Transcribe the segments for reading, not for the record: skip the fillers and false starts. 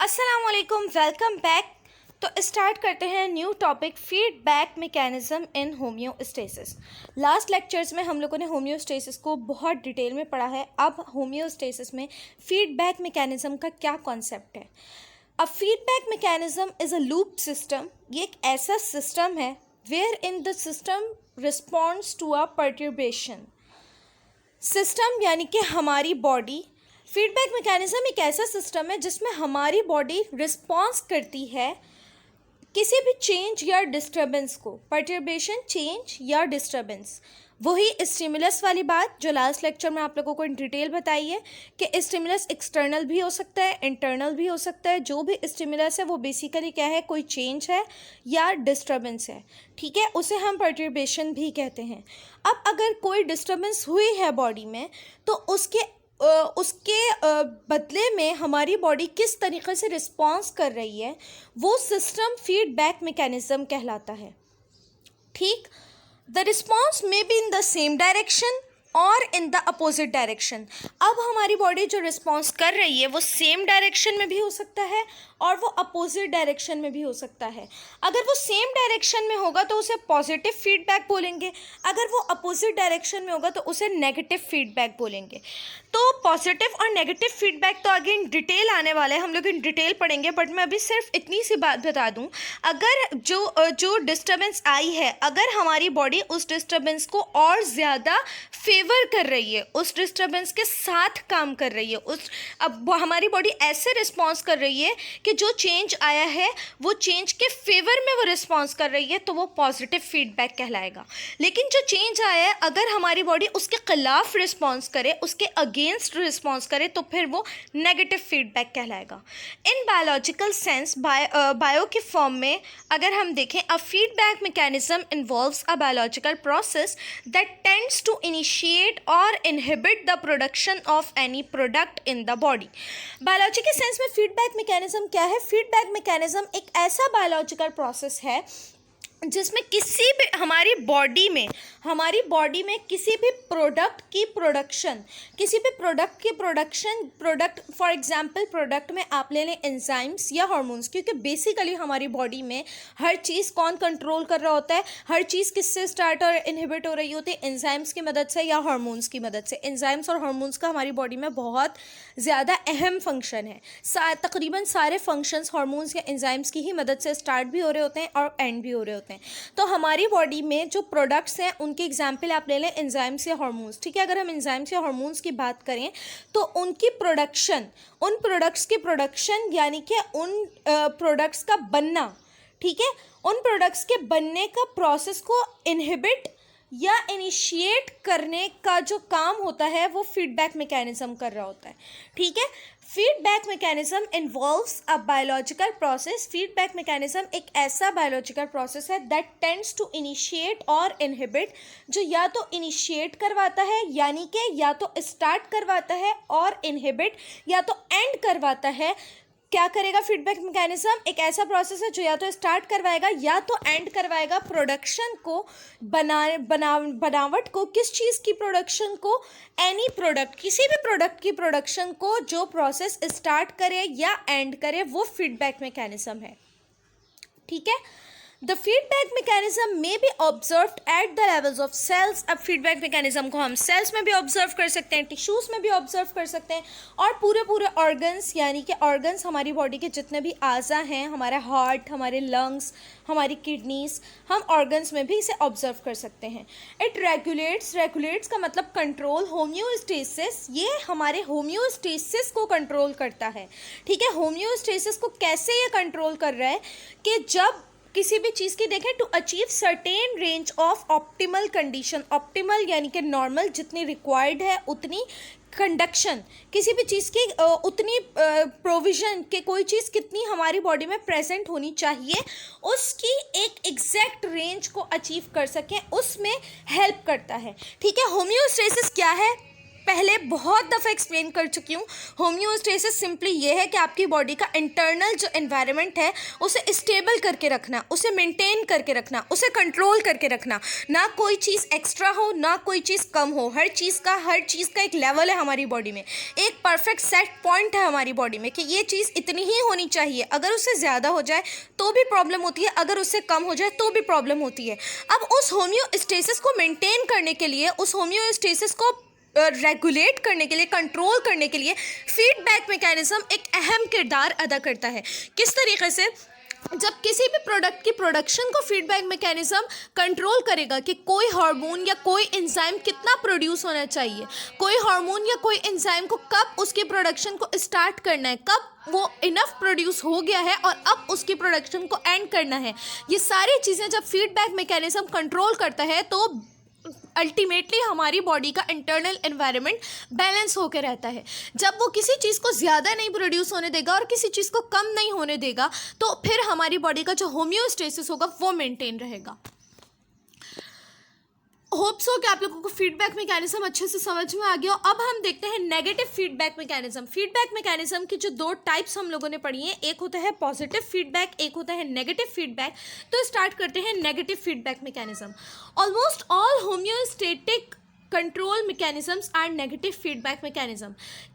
अस्सलामुअलैकुम, welcome back. तो start करते हैं न्यू टॉपिक, फीडबैक मैकेनिज़्म इन होम्योस्टेसिस। लास्ट लेक्चर्स में हम लोगों ने होम्योस्टेसिस को बहुत डिटेल में पढ़ा है। अब होम्योस्टेसिस में फीडबैक मैकेनिज़्म का क्या कॉन्सेप्ट है। अब feedback mechanism is a loop system. ये एक ऐसा सिस्टम है where in the system responds to a perturbation. System यानी कि हमारी बॉडी, फीडबैक मैकेनिज़्म एक ऐसा सिस्टम है जिसमें हमारी बॉडी रिस्पॉन्स करती है किसी भी चेंज या डिस्टर्बेंस को। पर्टर्बेशन, चेंज या डिस्टर्बेंस, वही स्टिमुलस वाली बात जो लास्ट लेक्चर में आप लोगों को इन डिटेल बताई है कि स्टिमुलस एक्सटर्नल भी हो सकता है, इंटरनल भी हो सकता है। जो भी स्टिमुलस है वो बेसिकली क्या है, कोई चेंज है या डिस्टर्बेंस है, ठीक है, उसे हम पर्टर्बेशन भी कहते हैं। अब अगर कोई डिस्टर्बेंस हुई है बॉडी में तो उसके बदले में हमारी बॉडी किस तरीके से रिस्पॉन्स कर रही है, वो सिस्टम फीडबैक मैकेनिज़्म कहलाता है। ठीक, the response may be in the same direction और इन द अपोजिट डायरेक्शन। अब हमारी बॉडी जो रिस्पॉन्स कर रही है वो सेम डायरेक्शन में भी हो सकता है और वो अपोजिट डायरेक्शन में भी हो सकता है। अगर वो सेम डायरेक्शन में होगा तो उसे पॉजिटिव फीडबैक बोलेंगे, अगर वो अपोजिट डायरेक्शन में होगा तो उसे नेगेटिव फीडबैक बोलेंगे। तो पॉजिटिव और नेगेटिव फीडबैक तो आगे इन डिटेल आने वाला है, हम लोग इन डिटेल पढ़ेंगे, बट मैं अभी सिर्फ इतनी सी बात बता दूं। अगर जो डिस्टर्बेंस आई है, अगर हमारी बॉडी उस डिस्टर्बेंस को और ज़्यादा फेवर कर रही है, उस डिस्टर्बेंस के साथ काम कर रही है, अब हमारी बॉडी ऐसे रिस्पॉन्स कर रही है कि जो चेंज आया है वो चेंज के फेवर में वो रिस्पॉन्स कर रही है, तो वो पॉजिटिव फीडबैक कहलाएगा। लेकिन जो चेंज आया है अगर हमारी बॉडी उसके खिलाफ रिस्पॉन्स करे, उसके अगेंस्ट रिस्पॉन्स करे, तो फिर वो नेगेटिव फीडबैक कहलाएगा। इन बायोलॉजिकल सेंस, बायो के फॉर्म में अगर हम देखें, a feedback mechanism involves a biological process that tends to initiate और inhibit the production of any product in the body. Biology के सेंस में फीडबैक मैकेनिज्म क्या है? फीडबैक मैकेनिज्म एक ऐसा बायोलॉजिकल प्रोसेस है जिसमें हमारी बॉडी में किसी भी प्रोडक्ट की production, product for example product में आप ले लें एंजाइम्स या हार्मोन्स, क्योंकि बेसिकली हमारी बॉडी में हर चीज़ कौन कंट्रोल कर रहा होता है, हर चीज़ किससे स्टार्ट और इनहिबिट हो रही होती है, एंजाइम्स की मदद से या हार्मोन्स की मदद से। एंजाइम्स और हार्मोन्स का हमारी बॉडी में बहुत ज़्यादा अहम फंक्शन है। तकरीबन सारे फंक्शंस हार्मोन्स या एंजाइम्स की ही मदद से स्टार्ट भी हो रहे होते हैं और एंड भी हो रहे होते हैं। तो हमारी बॉडी में जो प्रोडक्ट्स हैं उनके एग्जाम्पल आप ले लें एंजाइम्स या हार्मोन्स, ठीक है। अगर हम एंजाइम्स या हार्मोन्स की बात करें तो उनकी प्रोडक्शन, उन प्रोडक्ट्स की प्रोडक्शन यानी कि उन प्रोडक्ट्स का बनना, ठीक है, उन प्रोडक्ट्स के बनने का प्रोसेस को इनहिबिट या इनिशिएट करने का जो काम होता है वो फीडबैक मैकेनिज्म कर रहा होता है, ठीक है। Feedback mechanism involves a biological process. Feedback mechanism एक ऐसा बायोलॉजिकल प्रोसेस है दैट टेंड्स टू इनिशिएट और इनहिबिट, जो या तो इनिशिएट करवाता है यानी कि या तो स्टार्ट करवाता है, और इनहिबिट या तो एंड करवाता है। क्या करेगा फीडबैक मैकेनिज्म? एक ऐसा प्रोसेस है जो या तो स्टार्ट करवाएगा या तो एंड करवाएगा प्रोडक्शन को, बनावट को। किस चीज़ की प्रोडक्शन को? एनी प्रोडक्ट, किसी भी प्रोडक्ट की प्रोडक्शन को जो प्रोसेस स्टार्ट करे या एंड करे, वो फीडबैक मैकेनिज्म है, ठीक है। The feedback mechanism may be observed at the levels of cells. अब फीडबैक मैकेनिज्म को हम सेल्स में भी ऑब्जर्व कर सकते हैं, टिश्यूज़ में भी ऑब्जर्व कर सकते हैं, और पूरे ऑर्गन्स, यानी कि ऑर्गन्स हमारी बॉडी के जितने भी आज़ा हैं, हमारा हार्ट, हमारे लंग्स, हमारी किडनीज, हम ऑर्गन्स में भी इसे ऑब्जर्व कर सकते हैं। इट रेगुलेट्स का मतलब कंट्रोल, होम्योस्टेसिस, ये हमारे होम्योस्टेसिस को कंट्रोल करता है, ठीक है। होम्योस्टेसिस को कैसे ये कंट्रोल कर रहा है कि जब किसी भी चीज़ की देखें, to achieve certain range of optimal condition. Optimal यानी कि नॉर्मल, जितनी रिक्वायर्ड है उतनी कंडक्शन, किसी भी चीज़ की उतनी प्रोविज़न कि कोई चीज़ कितनी हमारी बॉडी में प्रेजेंट होनी चाहिए, उसकी एक एग्जैक्ट रेंज को अचीव कर सकें, उसमें हेल्प करता है, ठीक है। होम्योस्टेसिस क्या है? पहले बहुत दफ़ा एक्सप्लेन कर चुकी हूँ। होम्योस्टेसिस सिंपली ये है कि आपकी बॉडी का इंटरनल जो एनवायरनमेंट है उसे स्टेबल करके रखना, उसे मेंटेन करके रखना, उसे कंट्रोल करके रखना। ना कोई चीज़ एक्स्ट्रा हो, ना कोई चीज़ कम हो। हर चीज़ का एक लेवल है हमारी बॉडी में, एक परफेक्ट सेट पॉइंट है हमारी बॉडी में कि ये चीज़ इतनी ही होनी चाहिए। अगर उससे ज़्यादा हो जाए तो भी प्रॉब्लम होती है, अगर उससे कम हो जाए तो भी प्रॉब्लम होती है। अब उस होम्योस्टेसिस को मेंटेन करने के लिए, उस होम्योस्टेसिस को रेगुलेट करने के लिए, कंट्रोल करने के लिए फीडबैक मैकेनिज्म एक अहम किरदार अदा करता है। किस तरीके से? जब किसी भी प्रोडक्ट की प्रोडक्शन को फीडबैक मैकेनिज्म कंट्रोल करेगा कि कोई हार्मोन या कोई एंजाइम कितना प्रोड्यूस होना चाहिए, कोई हार्मोन या कोई एंजाइम को कब उसकी प्रोडक्शन को स्टार्ट करना है, कब वो इनफ प्रोड्यूस हो गया है और अब उसकी प्रोडक्शन को एंड करना है, ये सारी चीज़ें जब फीडबैक मैकेनिज्म कंट्रोल करता है तो अल्टीमेटली हमारी बॉडी का इंटरनल एनवायरनमेंट बैलेंस होकर रहता है। जब वो किसी चीज़ को ज़्यादा नहीं प्रोड्यूस होने देगा और किसी चीज़ को कम नहीं होने देगा तो फिर हमारी बॉडी का जो होम्योस्टेसिस होगा वो मेंटेन रहेगा। होप्स हो कि आप लोगों को फीडबैक मैकेनिज्म अच्छे से समझ में आ गया हो। अब हम देखते हैं negative feedback mechanism. Feedback mechanism की जो दो टाइप्स हम लोगों ने पढ़ी हैं, एक होता है पॉजिटिव फीडबैक, एक होता है नेगेटिव फीडबैक। तो स्टार्ट करते हैं negative feedback mechanism. Almost all homeostatic control mechanisms are negative feedback mechanism.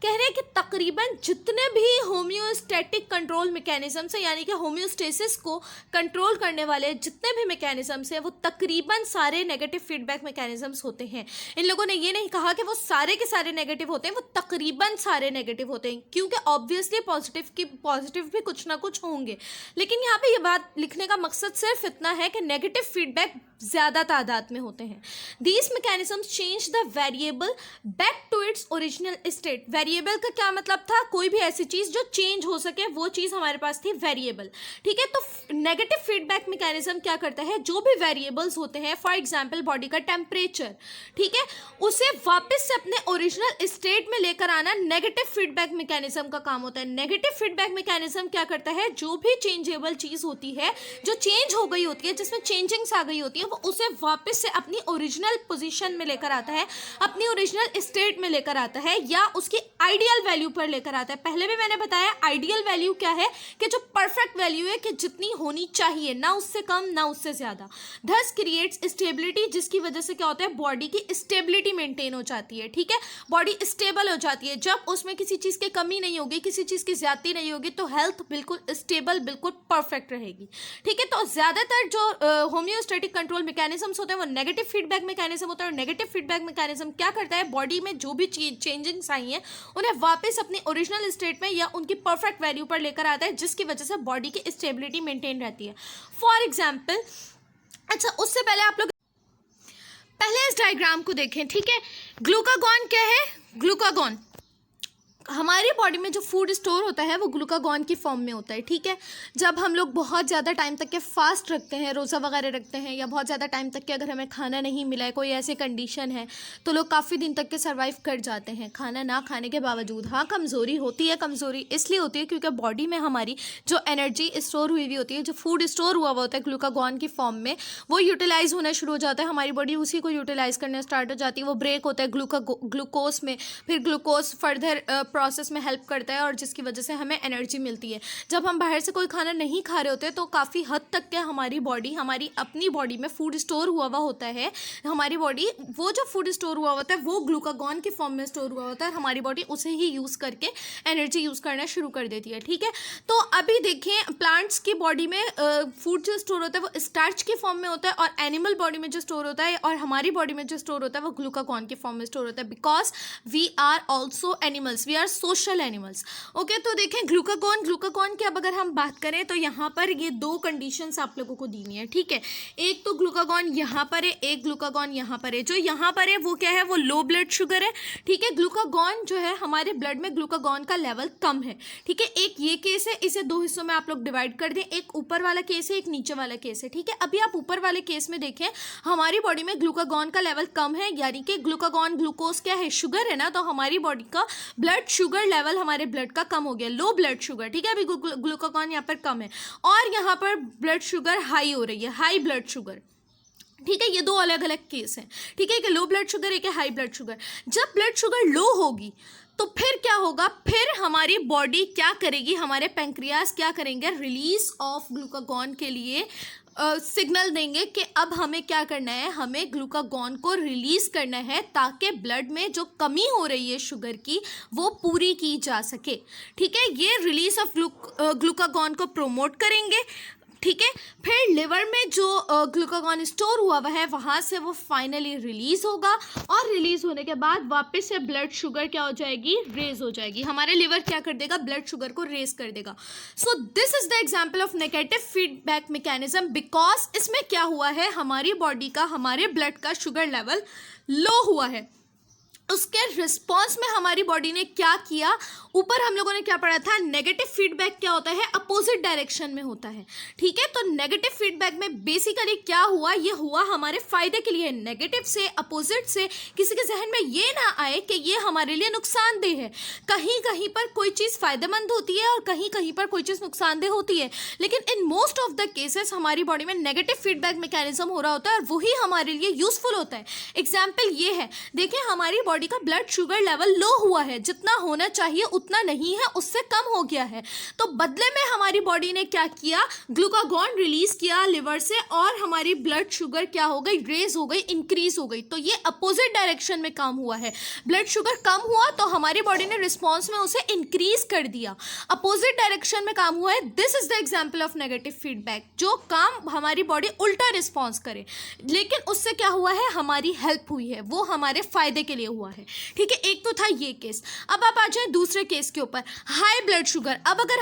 कह रहे हैं कि तकरीबन जितने भी होम्योस्टैटिक कंट्रोल मैकेनिज्म्स हैं, यानी कि होम्योस्टेसिस को कंट्रोल करने वाले जितने भी मैकेनिज्म्स हैं वो तकरीबन सारे नेगेटिव फीडबैक मैकेनिज्म्स होते हैं। इन लोगों ने ये नहीं कहा कि वो सारे के सारे नेगेटिव होते हैं, वो तकरीबन सारे नेगेटिव होते हैं, क्योंकि ऑब्वियसली पॉजिटिव भी कुछ ना कुछ होंगे। लेकिन यहाँ पे ये बात लिखने का मकसद सिर्फ इतना है कि नेगेटिव फीडबैक ज़्यादा तादाद में होते हैं। These mechanisms change the variable back to its original state. Variable का क्या मतलब था? कोई भी ऐसी चीज़ जो चेंज हो सके, वो चीज़ हमारे पास थी वेरिएबल। ठीक है, तो नेगेटिव फीडबैक मैकेनिज्म क्या करता है? जो भी वेरिएबल्स होते हैं, फॉर एग्जांपल बॉडी का टेम्परेचर, ठीक है, उसे वापस से अपने ओरिजिनल स्टेट में लेकर आना नेगेटिव फीडबैक मैकेनिज्म का काम होता है। नेगेटिव फीडबैक मैकेनिज्म क्या करता है? जो भी चेंजेबल चीज़ होती है, जो चेंज हो गई होती है, जिसमें चेंजिंग्स आ गई होती है, वो उसे वापस से अपनी ओरिजिनल पोजीशन में लेकर आता है, अपनी ओरिजिनल स्टेट में लेकर आता है, या उसकी आइडियल वैल्यू पर लेकर आता है। पहले भी मैंने बताया आइडियल वैल्यू क्या है, कि जो परफेक्ट वैल्यू है, कि जितनी होनी चाहिए, ना उससे कम ना उससे ज़्यादा। थस क्रिएट्स स्टेबिलिटी, जिसकी वजह से क्या होता है? बॉडी की स्टेबिलिटी मेंटेन हो जाती है। ठीक है, बॉडी स्टेबल हो जाती है। जब उसमें किसी चीज़ की कमी नहीं होगी, किसी चीज़ की ज्यादती नहीं होगी, तो हेल्थ बिल्कुल स्टेबल, बिल्कुल परफेक्ट रहेगी। ठीक है, तो ज़्यादातर जो होम्योस्टैटिक कंट्रोल मैकेनिज्म्स होते हैं वो नेगेटिव फीडबैक मैकेनिज्म होता है। और नेगेटिव फीडबैक मैकेनिज्म क्या करता है? बॉडी में जो भी चेंजिंग्स आई हैं उन्हें वापस अपनी ओरिजिनल स्टेट में या उनकी परफेक्ट वैल्यू पर लेकर आता है, जिसकी वजह से बॉडी की स्टेबिलिटी मेंटेन रहती है। फॉर एग्जाम्पल, अच्छा उससे पहले आप लोग पहले इस डायग्राम को देखें। ठीक है, ग्लूकागॉन क्या है? ग्लूकागॉन हमारी बॉडी में जो फूड स्टोर होता है वो ग्लूकागॉन की फॉर्म में होता है। ठीक है, जब हम लोग बहुत ज़्यादा टाइम तक के फास्ट रखते हैं, रोज़ा वगैरह रखते हैं, या बहुत ज़्यादा टाइम तक के अगर हमें खाना नहीं मिला है, कोई ऐसी कंडीशन है, तो लोग काफ़ी दिन तक के सर्वाइव कर जाते हैं खाना ना खाने के बावजूद। हाँ, कमज़ोरी होती है। कमज़ोरी इसलिए होती है क्योंकि बॉडी में हमारी जो एनर्जी स्टोर हुई हुई होती है, जो फूड स्टोर हुआ होता है ग्लूकागॉन की फॉर्म में, वो यूटिलाइज़ होना शुरू हो जाता है। हमारी बॉडी उसी को यूटिलाइज़ करना स्टार्ट हो जाती है। वो ब्रेक होता है ग्लूकोज में, फिर ग्लूकोज फर्दर प्रोसेस में हेल्प करता है और जिसकी वजह से हमें एनर्जी मिलती है। जब हम बाहर से कोई खाना नहीं खा रहे होते तो काफ़ी हद तक के हमारी बॉडी, हमारी अपनी बॉडी में फूड स्टोर हुआ हुआ होता है। हमारी बॉडी वो जो फूड स्टोर हुआ होता है वो ग्लूकागॉन की फॉर्म में स्टोर हुआ होता है। हमारी बॉडी उसे ही यूज़ करके एनर्जी यूज़ करना शुरू कर देती है। ठीक है, तो अभी देखें प्लांट्स की बॉडी में फूड जो स्टोर होता है वो स्टार्च की फॉर्म में होता है, और एनिमल बॉडी में जो स्टोर होता है और हमारी बॉडी में जो स्टोर होता है वो ग्लूकागॉन की फॉर्म में स्टोर होता है। Because we are also animals, we are social animals. Okay, तो देखें ग्लूकागॉन की अब अगर हम बात करें तो यहाँ पर ये दो कंडीशंस आप लोगों को दी है। ठीक है, एक तो ग्लूकागॉन यहाँ पर है, एक ग्लूकागॉन यहाँ पर है। जो यहाँ पर है वो क्या है? वो लो ब्लड शुगर है। ठीक है, ग्लूकागॉन जो है हमारे ब्लड में ग्लूकागॉन का लेवल कम है। ठीक है, एक ये केस है, इसे दो हिस्सों में आप लोग डिवाइड कर दें, एक ऊपर वाला केस है, एक नीचे वाला केस है। ठीक है, अभी आप ऊपर वाले केस में देखें, हमारी बॉडी में ग्लूकागॉन का लेवल कम है, यानी कि ग्लूकागॉन ग्लूकोज क्या है? शुगर है ना, तो हमारी बॉडी का ब्लड शुगर लेवल, हमारे ब्लड का कम हो गया, लो ब्लड शुगर। ठीक है, अभी ग्लूकागॉन यहाँ पर कम है, और यहाँ पर ब्लड शुगर हाई हो रही है, हाई ब्लड शुगर। ठीक है, ये दो अलग अलग केस हैं। ठीक है, एक लो ब्लड शुगर, एक है हाई ब्लड शुगर। जब ब्लड शुगर लो होगी तो फिर क्या होगा, फिर हमारी बॉडी क्या करेगी, हमारे पैंक्रियास क्या करेंगे, रिलीज ऑफ ग्लूकागॉन के लिए सिग्नल देंगे कि अब हमें क्या करना है, हमें ग्लूकागॉन को रिलीज करना है ताकि ब्लड में जो कमी हो रही है शुगर की वो पूरी की जा सके। ठीक है, ये रिलीज ऑफ ग्लूकागॉन को प्रोमोट करेंगे। ठीक है, फिर लिवर में जो ग्लूकागॉन स्टोर हुआ हुआ है वहाँ से वो फाइनली रिलीज होगा, और रिलीज होने के बाद वापस से ब्लड शुगर क्या हो जाएगी, रेज हो जाएगी। हमारे लिवर क्या कर देगा, ब्लड शुगर को रेज कर देगा। So this is the example of negative feedback mechanism, because इसमें क्या हुआ है, हमारी बॉडी का, हमारे ब्लड का शुगर लेवल लो हुआ है। उसके रिस्पॉन्स में हमारी बॉडी ने क्या किया, ऊपर हम लोगों ने क्या पढ़ा था, नेगेटिव फीडबैक क्या होता है, अपोजिट डायरेक्शन में होता है। ठीक है, तो नेगेटिव फीडबैक में बेसिकली क्या हुआ, ये हुआ हमारे फायदे के लिए। नेगेटिव से, अपोजिट से किसी के जहन में ये ना आए कि ये हमारे लिए नुकसानदेह है। कहीं कहीं पर कोई चीज़ फायदेमंद होती है और कहीं कहीं पर कोई चीज़ नुकसानदेह होती है, लेकिन in most of the cases हमारी बॉडी में नेगेटिव फीडबैक मैकेनिज्म हो रहा होता है और वही हमारे लिए यूजफुल होता है। एग्जाम्पल ये है, देखिए हमारी बॉडी का ब्लड शुगर लेवल लो हुआ है, जितना होना चाहिए उतना नहीं है, उससे कम हो गया है। तो बदले में हमारी बॉडी ने क्या किया, ग्लूकागॉन रिलीज किया लिवर से, और हमारी ब्लड शुगर क्या हो गई, रेज हो गई, इंक्रीज हो गई। तो ये अपोजिट डायरेक्शन में काम हुआ है। ब्लड शुगर कम हुआ तो हमारी बॉडी ने रिस्पॉन्स में उसे इंक्रीज कर दिया, अपोजिट डायरेक्शन में काम हुआ है। This is the example of negative feedback, जो काम हमारी बॉडी उल्टा रिस्पॉन्स करे, लेकिन उससे क्या हुआ है, हमारी हेल्प हुई है, वो हमारे फायदे के लिए हुआ है। ठीक है, एक तो था ये केस। अब आप आ जाए दूसरे केस के ऊपर, हाई ब्लड शुगर। अब अगर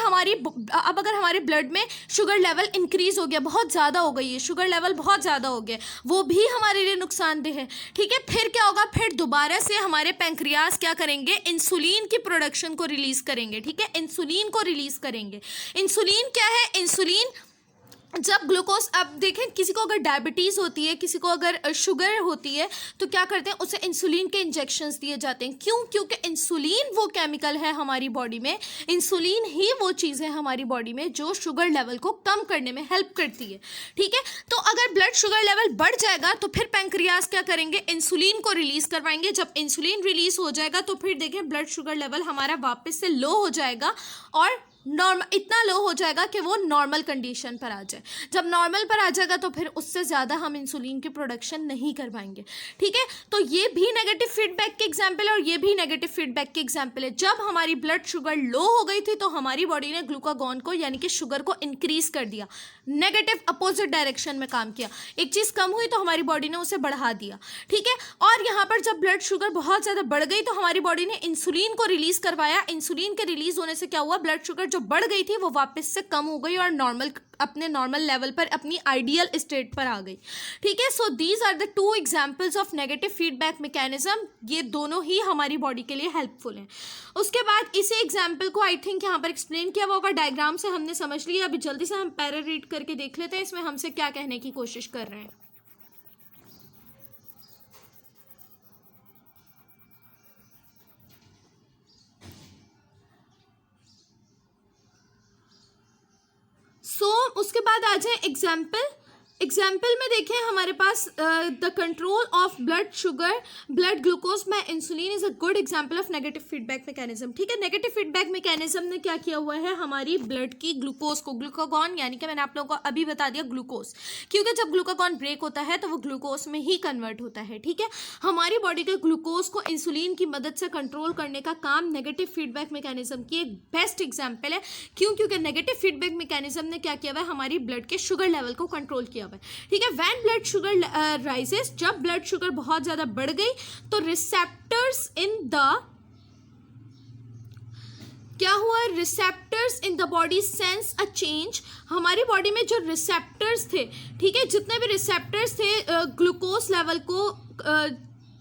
हमारे ब्लड में शुगर लेवल इंक्रीज हो गया, बहुत ज़्यादा हो गई है, शुगर लेवल बहुत ज़्यादा हो गया, वो भी हमारे लिए नुकसानदेह है। ठीक है, फिर क्या होगा, फिर दोबारा से हमारे पैंक्रियास क्या करेंगे, इंसुलिन की प्रोडक्शन को रिलीज करेंगे। ठीक है, इंसुलिन को रिलीज करेंगे। इंसुलिन क्या है, इंसुलिन जब ग्लूकोज, अब देखें किसी को अगर डायबिटीज़ होती है, किसी को अगर शुगर होती है, तो क्या करते हैं, उसे इंसुलिन के इंजेक्शंस दिए जाते हैं। क्यों, क्योंकि इंसुलिन वो केमिकल है हमारी बॉडी में, इंसुलिन ही वो चीज़ है हमारी बॉडी में जो शुगर लेवल को कम करने में हेल्प करती है। ठीक है, तो अगर ब्लड शुगर लेवल बढ़ जाएगा तो फिर पैंक्रियास क्या करेंगे, इंसुलिन को रिलीज करवाएंगे। जब इंसुलिन रिलीज हो जाएगा तो फिर देखें ब्लड शुगर लेवल हमारा वापस से लो हो जाएगा, और नॉर्मल, इतना लो हो जाएगा कि वो नॉर्मल कंडीशन पर आ जाए। जब नॉर्मल पर आ जाएगा तो फिर उससे ज़्यादा हम इंसुलिन की प्रोडक्शन नहीं कर पाएंगे। ठीक है, तो ये भी नेगेटिव फीडबैक के एग्जाम्पल है और ये भी नेगेटिव फीडबैक के एग्जाम्पल है। जब हमारी ब्लड शुगर लो हो गई थी तो हमारी बॉडी ने ग्लूकागॉन को, यानी कि शुगर को इंक्रीज कर दिया, नेगेटिव अपोजिट डायरेक्शन में काम किया। एक चीज़ कम हुई तो हमारी बॉडी ने उसे बढ़ा दिया। ठीक है, और यहाँ पर जब ब्लड शुगर बहुत ज़्यादा बढ़ गई तो हमारी बॉडी ने इंसुलिन को रिलीज करवाया। इंसुलिन के रिलीज होने से क्या हुआ, ब्लड शुगर जो बढ़ गई थी वो वापस से कम हो गई और अपने नॉर्मल लेवल पर, अपनी आइडियल स्टेट पर आ गई। ठीक है, so these are the two examples of negative feedback mechanism. ये दोनों ही हमारी बॉडी के लिए हेल्पफुल हैं। उसके बाद इसी एग्जाम्पल को आई थिंक यहाँ पर एक्सप्लेन किया हुआ होगा, डायग्राम से हमने समझ लिया। अभी जल्दी से हम पैरा रीड करके देख लेते हैं इसमें हमसे क्या कहने की कोशिश कर रहे हैं। उसके बाद आ जाए एग्जाम्पल में देखें हमारे पास the control of blood sugar, blood glucose by insulin is a good example of negative feedback mechanism. ठीक है, नेगेटिव फीडबैक मैकेनिज्म ने क्या किया हुआ है, हमारी ब्लड की ग्लूकोज को, ग्लूकागॉन यानी कि मैंने आप लोगों को अभी बता दिया ग्लूकोज, क्योंकि जब ग्लूकागॉन ब्रेक होता है तो वो ग्लूकोज में ही कन्वर्ट होता है। ठीक है, हमारी बॉडी के ग्लूकोज को इंसुलिन की मदद से कंट्रोल करने का काम नेगेटिव फीडबैक मैकेनिज्म की एक बेस्ट एग्जाम्पल है। क्यों, क्योंकि नेगेटिव फीडबैक मैकेनिज्म ने क्या किया हुआ है, हमारी ब्लड के शुगर लेवल को कंट्रोल किया। ठीक है, व्हेन ब्लड शुगर राइजेस, जब ब्लड शुगर बहुत ज्यादा बढ़ गई तो रिसेप्टर्स इन द, क्या हुआ, receptors in the body sense a change. हमारी बॉडी में जो रिसेप्टर्स थे, ठीक है, जितने भी रिसेप्टर्स थे ग्लूकोज लेवल को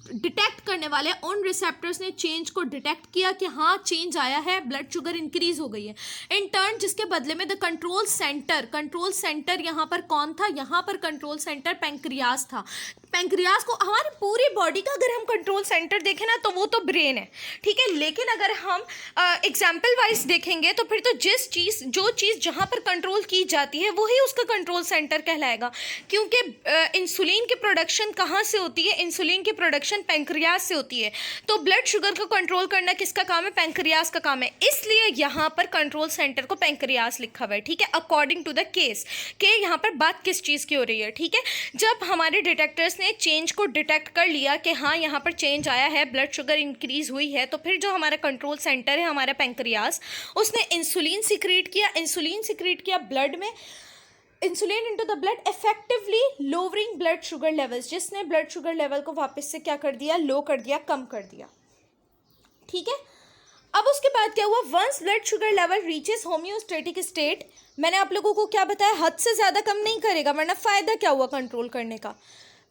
डिटेक्ट करने वाले उन रिसेप्टर्स ने चेंज को डिटेक्ट किया कि हाँ चेंज आया है, ब्लड शुगर इंक्रीज हो गई है। इन टर्न जिसके बदले में द कंट्रोल सेंटर यहाँ पर कौन था? यहाँ पर कंट्रोल सेंटर पैंक्रियास था। पैंक्रियास को हमारी पूरी बॉडी का अगर हम कंट्रोल सेंटर देखें ना तो वो तो ब्रेन है, ठीक है। लेकिन अगर हम एग्जाम्पल वाइज देखेंगे तो फिर तो जो चीज़ जहाँ पर कंट्रोल की जाती है वही उसका कंट्रोल सेंटर कहलाएगा, क्योंकि इंसुलिन की प्रोडक्शन कहाँ से होती है? इंसुलिन की प्रोडक्शन पैंक्रियास से होती है। तो ब्लड शुगर को कंट्रोल करना किसका काम है? पैंक्रियास का काम है। इसलिए यहाँ पर कंट्रोल सेंटर को पैंक्रियास लिखा हुआ है, ठीक है, अकॉर्डिंग टू द केस के यहाँ पर बात किस चीज़ की हो रही है, ठीक है। जब हमारे डिटेक्टर्स ने चेंज को डिटेक्ट कर लिया कि हाँ यहाँ पर चेंज आया है, ब्लड शुगर इंक्रीज हुई है, तो फिर जो हमारा कंट्रोल सेंटर है हमारा पैंक्रियास, उसने इंसुलिन सिक्रीट किया ब्लड में, insulin into the blood, effectively lowering blood sugar levels, जिसने ब्लड शुगर लेवल को वापस से क्या कर दिया? लो कर दिया, कम कर दिया, ठीक है। अब उसके बाद क्या हुआ? Once blood sugar level reaches homeostatic state, मैंने आप लोगों को क्या बताया? हद से ज़्यादा कम नहीं करेगा, वरना फ़ायदा क्या हुआ कंट्रोल करने का?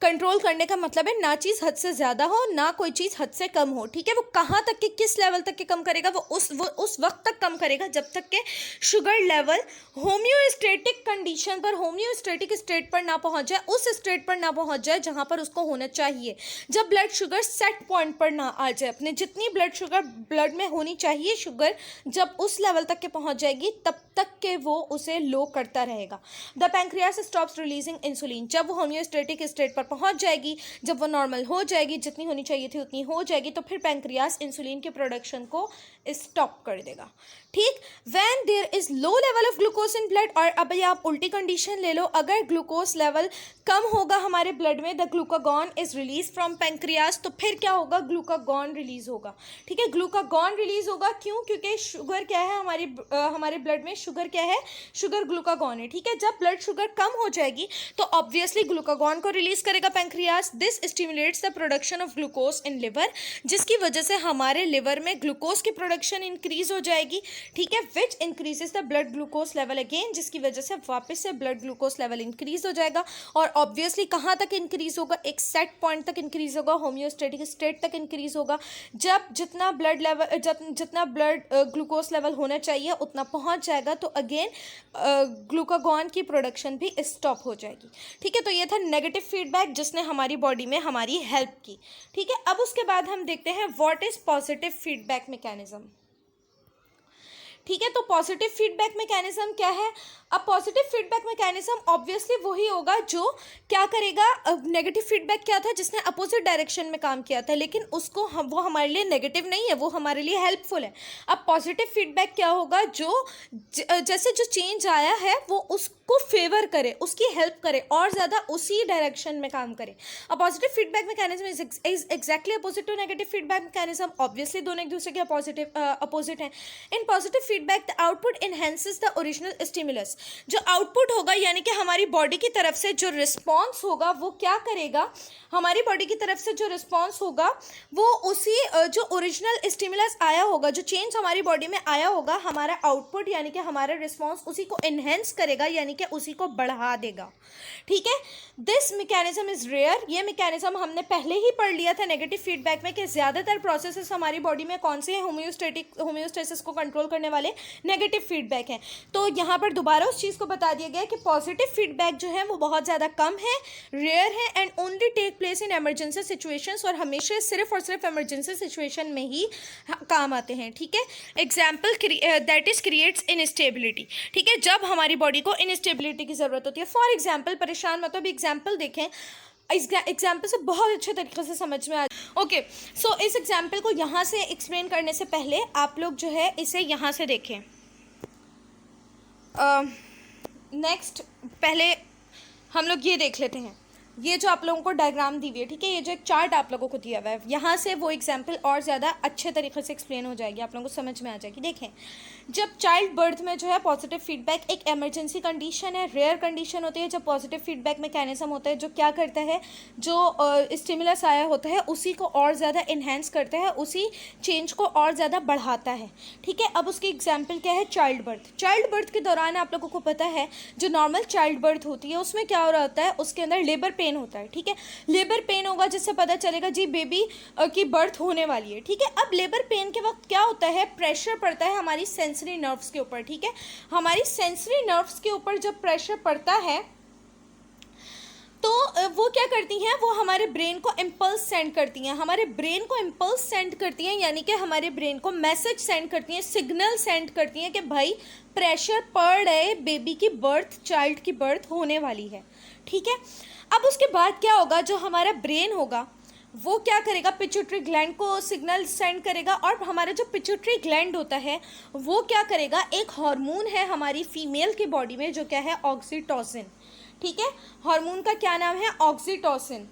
कंट्रोल करने का मतलब है ना चीज़ हद से ज़्यादा हो ना कोई चीज़ हद से कम हो, ठीक है। वो कहाँ तक के, किस लेवल तक के कम करेगा? वो उस वक्त तक कम करेगा जब तक के शुगर लेवल होम्योस्टेटिक कंडीशन पर, होम्योस्टेटिक स्टेट पर ना पहुँच जाए, उस स्टेट पर ना पहुँच जाए जहाँ पर उसको होना चाहिए। जब ब्लड शुगर सेट पॉइंट पर ना आ जाए, अपने जितनी ब्लड शुगर ब्लड में होनी चाहिए शुगर, जब उस लेवल तक के पहुँच जाएगी तब तक के वो उसे लो करता रहेगा। The pancreas stops releasing insulin, जब वो होम्योस्टेटिक स्टेट पर पहुंच जाएगी, जब वो नॉर्मल हो जाएगी, जितनी होनी चाहिए थी उतनी हो जाएगी, तो फिर पैंक्रियास इंसुलिन के प्रोडक्शन को स्टॉप कर देगा, ठीक। When there is low level of glucose in blood, और अब ये आप उल्टी कंडीशन ले लो, अगर ग्लूकोज लेवल कम होगा हमारे ब्लड में, the glucagon is release from pancreas, तो फिर क्या होगा? ग्लूकागॉन रिलीज होगा, ठीक है। ग्लूकागॉन रिलीज होगा क्यों? क्योंकि शुगर क्या है हमारे ब्लड में? शुगर क्या है? शुगर ग्लूकागॉन है, ठीक है। जब ब्लड शुगर कम हो जाएगी तो ऑब्वियसली ग्लूकागॉन को रिलीज करेगा pancreas. This stimulates the production of glucose in liver, जिसकी वजह से हमारे लिवर में ग्लूकोज की प्रोडक्शन इंक्रीज हो जाएगी, ठीक है, which increases the blood glucose level again, जिसकी वजह से वापस से ब्लड ग्लूकोज लेवल इंक्रीज हो जाएगा। और ऑब्वियसली कहाँ तक इंक्रीज होगा? एक सेट पॉइंट तक इंक्रीज होगा, होम्योस्टेटिक स्टेट तक इंक्रीज होगा। जब जितना ब्लड ग्लूकोज लेवल होना चाहिए उतना पहुँच जाएगा तो अगेन ग्लूकागॉन की प्रोडक्शन भी स्टॉप हो जाएगी, ठीक है। तो ये था नेगेटिव फीडबैक जिसने हमारी बॉडी में हमारी हेल्प की, ठीक है। अब उसके बाद हम देखते हैं what is positive feedback mechanism, ठीक है। तो पॉजिटिव फीडबैक मैकेनिज्म क्या है? अब पॉजिटिव फीडबैक मैकेनिज्म ऑब्वियसली वही होगा जो क्या करेगा? नेगेटिव फीडबैक क्या था? जिसने अपोजिट डायरेक्शन में काम किया था, लेकिन उसको वो हमारे लिए नेगेटिव नहीं है, वो हमारे लिए हेल्पफुल है। अब पॉजिटिव फीडबैक क्या होगा? जो जैसे जो चेंज आया है वो उसको फेवर करे, उसकी हेल्प करे और ज़्यादा उसी डायरेक्शन में काम करे। अब positive feedback mechanism is exactly opposite to negative feedback mechanism. Obviously दोनों एक दूसरे के अपोजिट हैं। In positive feedback the output enhances the original stimulus, जो आउटपुट होगा यानी कि हमारी बॉडी की तरफ से जो रिस्पॉन्स होगा वो क्या करेगा? हमारी बॉडी की तरफ से जो रिस्पॉन्स होगा वो उसी जो ओरिजिनल स्टिमुलस आया होगा, जो चेंज हमारी बॉडी में आया होगा, हमारा आउटपुट यानी कि हमारा रिस्पॉन्स उसी को इन्हेंस करेगा, यानी कि उसी को बढ़ा देगा, ठीक है। दिस मैकेनिज्म इज रेयर, ये मैकेनिज्म हमने पहले ही पढ़ लिया था नेगेटिव फीडबैक में कि ज़्यादातर प्रोसेसेस हमारी बॉडी में कौन से हैं? होम्योस्टेसिस को कंट्रोल करने वाले नेगेटिव फीडबैक हैं। तो यहाँ पर दोबारा उस चीज़ को बता दिया गया कि पॉजिटिव फीडबैक जो है वो बहुत ज़्यादा कम है, रेयर है and only take place in emergency situations, और हमेशा सिर्फ और सिर्फ इमरजेंसी सिचुएशन में ही काम आते हैं, ठीक है। Example that is creates instability, ठीक है, जब हमारी बॉडी को इनस्टेबिलिटी की ज़रूरत होती है। फॉर एग्जाम्पल, परेशान मतलब एग्जाम्पल देखें, एग्जाम्पल से बहुत अच्छे तरीके से समझ में आ ओके। सो इस एग्जाम्पल को यहाँ से एक्सप्लेन करने से पहले आप लोग जो है इसे यहाँ से देखें। नेक्स्ट पहले हम लोग ये देख लेते हैं, ये जो आप लोगों को डायग्राम दी हुई है, ठीक है, ये जो एक चार्ट आप लोगों को दिया हुआ है, यहाँ से वो एग्जाम्पल और ज़्यादा अच्छे तरीके से एक्सप्लेन हो जाएगी, आप लोगों को समझ में आ जाएगी। देखें, जब चाइल्ड बर्थ में जो है पॉजिटिव फीडबैक एक इमरजेंसी कंडीशन है, रेयर कंडीशन होती है जब पॉजिटिव फीडबैक मैकेनिज्म होता है जो क्या करता है, जो स्टिमुलस आया होता है उसी को और ज़्यादा इन्हेंस करता है, उसी चेंज को और ज़्यादा बढ़ाता है। ठीक है, अब उसकी एग्जाम्पल क्या है, चाइल्ड बर्थ। चाइल्ड बर्थ के दौरान आप लोगों को पता है जो नॉर्मल चाइल्ड बर्थ होती है उसमें क्या हो रहा होता है, उसके अंदर लेबर पेन होता है। ठीक है, लेबर पेन होगा जिससे पता चलेगा जी बेबी की बर्थ होने वाली है। ठीक है, अब लेबर पेन के वक्त क्या होता है, प्रेशर पड़ता है हमारी सेंसरी नर्व्स के ऊपर। ठीक है, हमारी सेंसरी नर्व्स के ऊपर जब प्रेशर पड़ता है तो वो क्या करती हैं, वो हमारे ब्रेन को इम्पल्स सेंड करती हैं, हमारे ब्रेन को इम्पल्स सेंड करती हैं, यानी कि हमारे ब्रेन को मैसेज सेंड करती हैं, सिग्नल सेंड करती हैं कि भाई प्रेशर पड़ रहे, बेबी की बर्थ, चाइल्ड की बर्थ होने वाली है। ठीक है, अब उसके बाद क्या होगा, जो हमारा ब्रेन होगा वो क्या करेगा, पिट्यूटरी ग्लैंड को सिग्नल सेंड करेगा, और हमारा जो पिट्यूटरी ग्लैंड होता है वो क्या करेगा, एक हार्मोन है हमारी फीमेल की बॉडी में जो क्या है, ऑक्सीटोसिन। ठीक है, हार्मोन का क्या नाम है, ऑक्सीटोसिन।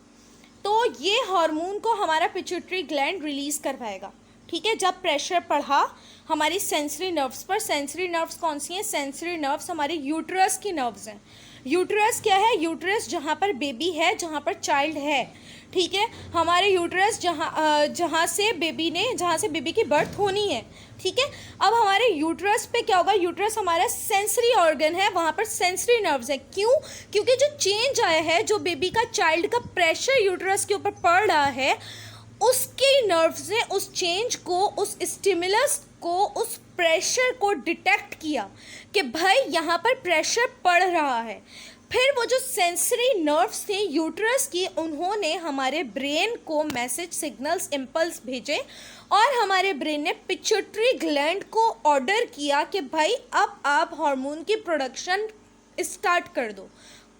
तो ये हार्मोन को हमारा पिट्यूटरी ग्लैंड रिलीज करवाएगा। ठीक है, जब प्रेशर पड़ा हमारी सेंसरी नर्व्स पर, सेंसरी नर्व्स कौन सी हैं, सेंसरी नर्व्स हमारे यूट्रस की नर्व्स हैं। यूट्रस क्या है, यूट्रस जहाँ पर बेबी है, जहाँ पर चाइल्ड है। ठीक है, हमारे यूट्रस जहाँ से बेबी की बर्थ होनी है। ठीक है, अब हमारे यूट्रस पे क्या होगा, यूट्रस हमारा सेंसरी ऑर्गन है, वहाँ पर सेंसरी नर्व्स है। क्यों, क्योंकि जो चेंज आया है, जो बेबी का, चाइल्ड का प्रेशर यूट्रस के ऊपर पड़ रहा है, उसकी नर्व्स ने उस चेंज को, उस स्टिमुलस को, उस प्रेशर को डिटेक्ट किया कि भाई यहाँ पर प्रेशर पड़ रहा है। फिर वो जो सेंसरी नर्व्स थे यूट्रस की, उन्होंने हमारे ब्रेन को मैसेज, सिग्नल्स, इम्पल्स भेजे, और हमारे ब्रेन ने पिट्यूटरी ग्लैंड को ऑर्डर किया कि भाई अब आप हार्मोन की प्रोडक्शन स्टार्ट कर दो।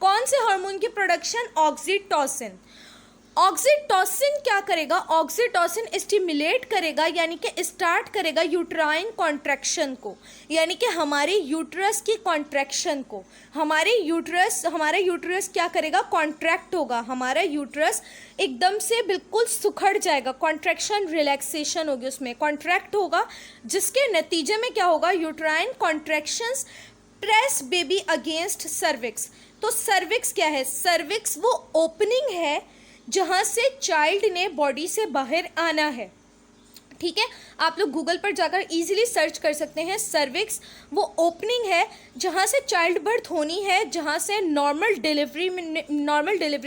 कौन से हार्मोन की प्रोडक्शन, ऑक्सीटोसिन। ऑक्सीटोसिन क्या करेगा, ऑक्सीटोसिन स्टिमुलेट करेगा, यानी कि स्टार्ट करेगा यूट्राइन कॉन्ट्रैक्शन को, यानी कि हमारे यूट्रस की कॉन्ट्रैक्शन को। हमारा यूट्रस क्या करेगा, कॉन्ट्रैक्ट होगा, हमारा यूट्रस एकदम से बिल्कुल सुखड़ जाएगा, कॉन्ट्रैक्शन, रिलैक्सेशन होगी, उसमें कॉन्ट्रैक्ट होगा, जिसके नतीजे में क्या होगा, uterine contractions press baby against cervix. तो सर्विक्स क्या है, सर्विक्स वो ओपनिंग है जहाँ से चाइल्ड ने बॉडी से बाहर आना है। ठीक है, आप लोग गूगल पर जाकर इजीली सर्च कर सकते हैं। सर्विक्स वो ओपनिंग है जहाँ से चाइल्ड बर्थ होनी है, जहाँ से नॉर्मल डिलीवरी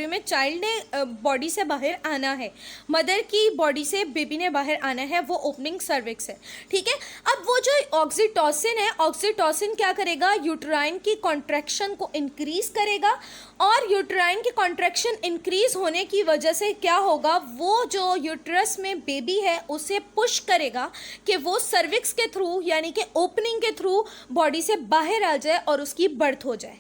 में चाइल्ड ने बॉडी से बाहर आना है, मदर की बॉडी से बेबी ने बाहर आना है, वो ओपनिंग सर्विक्स है। ठीक है, अब वो जो ऑक्सीटोसिन है, ऑक्सीटोसिन क्या करेगा, यूट्राइन की कॉन्ट्रैक्शन को इंक्रीज करेगा, और यूट्राइन की कॉन्ट्रैक्शन इंक्रीज होने की वजह से क्या होगा, वो जो यूट्रस में बेबी है उसे पुश करेगा कि वो सर्विक्स के थ्रू, यानी कि ओपनिंग के थ्रू बॉडी से बाहर आ जाए और उसकी बर्थ हो जाए।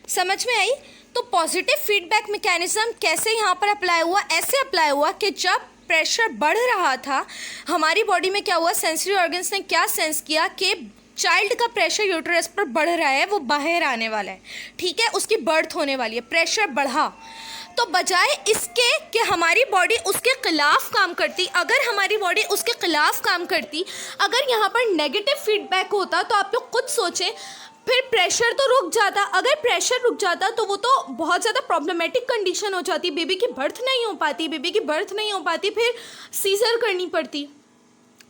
समझ में आई? तो पॉजिटिव फीडबैक मैकेनिज्म कैसे यहाँ पर अप्लाई हुआ, ऐसे अप्लाई हुआ कि जब प्रेशर बढ़ रहा था हमारी बॉडी में क्या हुआ, सेंसरी ऑर्गन्स ने क्या सेंस किया कि चाइल्ड का प्रेशर यूट्रस पर बढ़ रहा है, वो बाहर आने वाला है। ठीक है, उसकी बर्थ होने वाली है, प्रेशर बढ़ा, तो बजाय इसके कि हमारी बॉडी उसके खिलाफ काम करती, अगर हमारी बॉडी उसके खिलाफ काम करती, अगर यहाँ पर नेगेटिव फीडबैक होता, तो आप लोग खुद सोचें, फिर प्रेशर तो रुक जाता। अगर प्रेशर रुक जाता तो वो तो बहुत ज़्यादा प्रॉब्लमेटिक कंडीशन हो जाती, बेबी की बर्थ नहीं हो पाती, फिर सीजर करनी पड़ती।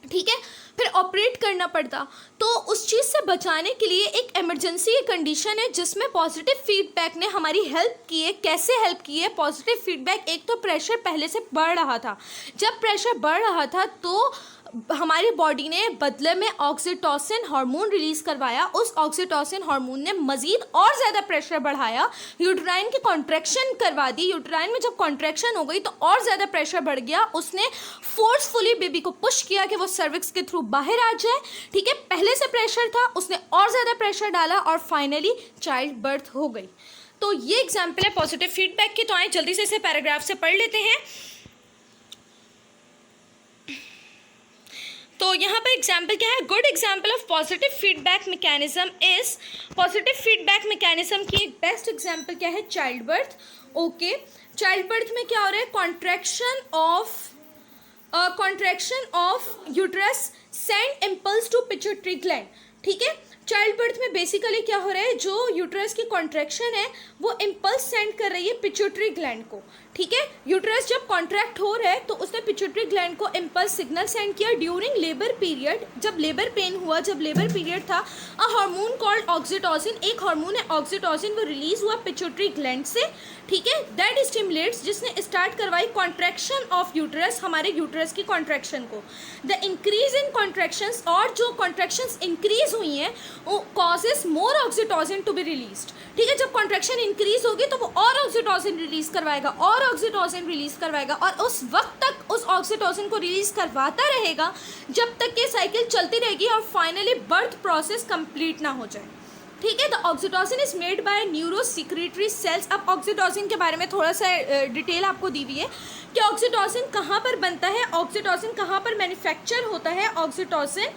ठीक है, फिर ऑपरेट करना पड़ता। तो उस चीज़ से बचाने के लिए एक इमरजेंसी कंडीशन है जिसमें पॉजिटिव फीडबैक ने हमारी हेल्प की है। कैसे हेल्प की है पॉजिटिव फीडबैक, एक तो प्रेशर पहले से बढ़ रहा था, जब प्रेशर बढ़ रहा था तो हमारी बॉडी ने बदले में ऑक्सीटोसिन हार्मोन रिलीज करवाया, उस ऑक्सीटोसिन हार्मोन ने मज़ीद और ज़्यादा प्रेशर बढ़ाया, यूट्राइन की कॉन्ट्रैक्शन करवा दी। यूट्राइन में जब कॉन्ट्रैक्शन हो गई तो और ज़्यादा प्रेशर बढ़ गया, उसने फोर्सफुली बेबी को पुश किया कि वो सर्विक्स के थ्रू बाहर आ जाए। ठीक है, पहले से प्रेशर था, उसने और ज़्यादा प्रेशर डाला और फाइनली चाइल्ड बर्थ हो गई। तो ये एग्जाम्पल है पॉजिटिव फीडबैक की। तो आए जल्दी से इसे पैराग्राफ से पढ़ लेते हैं। तो यहाँ पर एग्जाम्पल क्या है, good example of positive feedback mechanism is, positive feedback mechanism की एक बेस्ट एग्जाम्पल क्या है, child birth. Okay, child birth में क्या हो रहा है, contraction of uterus send impulse to pituitary gland. ठीक है। चाइल्ड बर्थ में बेसिकली क्या हो रहा है, जो यूट्रस की कॉन्ट्रैक्शन है वो इम्पल्स सेंड कर रही है पिट्यूटरी ग्लैंड को, ठीक है। यूट्रस जब कॉन्ट्रैक्ट हो रहा है तो उसने पिट्यूटरी ग्लैंड को इम्पल्स सिग्नल सेंड किया ड्यूरिंग लेबर पीरियड, जब लेबर पेन हुआ, जब लेबर पीरियड था। अ हार्मोन कॉल्ड ऑक्सीटोसिन, एक हार्मोन है ऑक्सीटोसिन, वो रिलीज हुआ पिट्यूटरी ग्लैंड से, ठीक है। दैट स्टिमुलेट्स, जिसने स्टार्ट करवाई कॉन्ट्रैक्शन ऑफ यूट्रस, हमारे यूट्रस की कॉन्ट्रैक्शन को। द इंक्रीज इन कॉन्ट्रैक्शंस, और जो कॉन्ट्रैक्शंस इंक्रीज हुई हैं causes more oxytocin to be released, ठीक है। जब कॉन्ट्रैक्शन इंक्रीज होगी तो वो और ऑक्सीटोसिन रिलीज करवाएगा, और ऑक्सीटोसिन रिलीज करवाएगा, और उस वक्त तक उस ऑक्सीटोसिन को रिलीज करवाता रहेगा जब तक ये साइकिल चलती रहेगी और फाइनली बर्थ प्रोसेस कंप्लीट ना हो जाए, ठीक है। The oxytocin is made by neurosecretory cells. अब ऑक्सीटोसिन के बारे में थोड़ा सा डिटेल आपको दी हुई है कि ऑक्सीटोसिन कहाँ पर बनता है, ऑक्सीटोसिन कहाँ पर मैन्युफैक्चर होता है। ऑक्सीटोसिन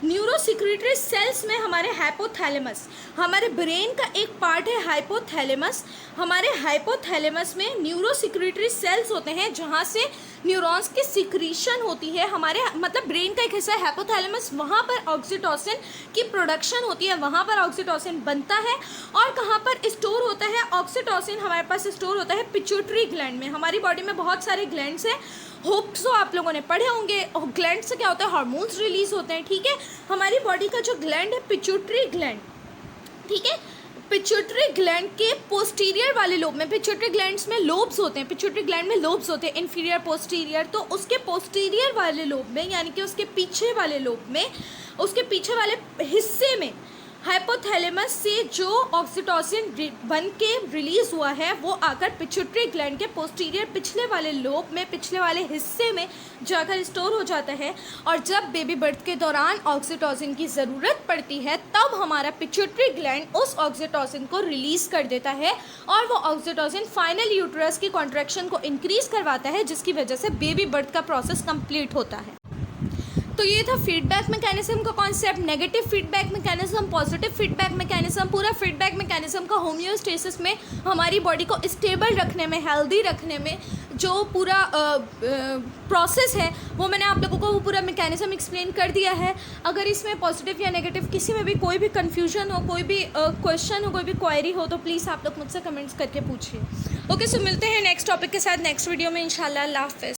न्यूरोसिक्रेटरी सेल्स में हमारे हाइपोथैलेमस, हमारे ब्रेन का एक पार्ट है हाइपोथैलेमस, हमारे हाइपोथैलेमस में न्यूरोसिक्रेटरी सेल्स होते हैं जहाँ से न्यूरॉन्स की सिक्रीशन होती है, हमारे मतलब ब्रेन का एक हिस्सा है हाइपोथैलेमस, वहाँ पर ऑक्सीटोसिन की प्रोडक्शन होती है, वहाँ पर ऑक्सीटोसिन बनता है। और कहाँ पर स्टोर होता है ऑक्सीटोसिन, हमारे पास स्टोर होता है पिट्यूटरी ग्लैंड में। हमारी बॉडी में बहुत सारे ग्लैंड्स हैं, होप सो आप लोगों ने पढ़े होंगे। ग्लैंड से क्या होता है, हार्मोन्स रिलीज होते हैं, ठीक है। हमारी बॉडी का जो ग्लैंड है पिट्यूटरी ग्लैंड, ठीक है, पिट्यूटरी ग्लैंड के पोस्टीरियर वाले लोब में, पिट्यूटरी ग्लैंड्स में लोब्स होते हैं, पिट्यूटरी ग्लैंड में लोब्स होते हैं, इन्फीरियर पोस्टीरियर, तो उसके पोस्टीरियर वाले लोब में यानी कि उसके पीछे वाले लोब में, उसके पीछे वाले हिस्से में हाइपोथैलेमस से जो ऑक्सीटोसिन बन के रिलीज हुआ है वो आकर पिट्यूटरी ग्लैंड के पोस्टीरियर पिछले वाले लोब में, पिछले वाले हिस्से में जाकर स्टोर हो जाता है। और जब बेबी बर्थ के दौरान ऑक्सीटोसिन की ज़रूरत पड़ती है तब हमारा पिट्यूटरी ग्लैंड उस ऑक्सीटोसिन को रिलीज़ कर देता है और वो ऑक्सीटोसिन फाइनल यूट्रस की कॉन्ट्रैक्शन को इंक्रीज़ करवाता है, जिसकी वजह से बेबी बर्थ का प्रोसेस कंप्लीट होता है। तो ये था फीडबैक मैकेनिज्म का concept, negative feedback mechanism, positive feedback mechanism. पूरा फीडबैक मैकेनिज्म का होम्योस्टेसिस में, हमारी बॉडी को स्टेबल रखने में, हेल्दी रखने में जो पूरा प्रोसेस है वो मैंने आप लोगों को वो पूरा मैकेनिज्म एक्सप्लेन कर दिया है। अगर इसमें पॉजिटिव या नेगेटिव किसी में भी कोई भी कन्फ्यूजन हो, कोई भी क्वेश्चन हो, कोई भी क्वेरी हो तो प्लीज़ आप लोग मुझसे कमेंट्स करके पूछिए। ओके, सो मिलते हैं नेक्स्ट टॉपिक के साथ नेक्स्ट वीडियो में इंशाल्लाह। अल्लाह हाफ़िज़।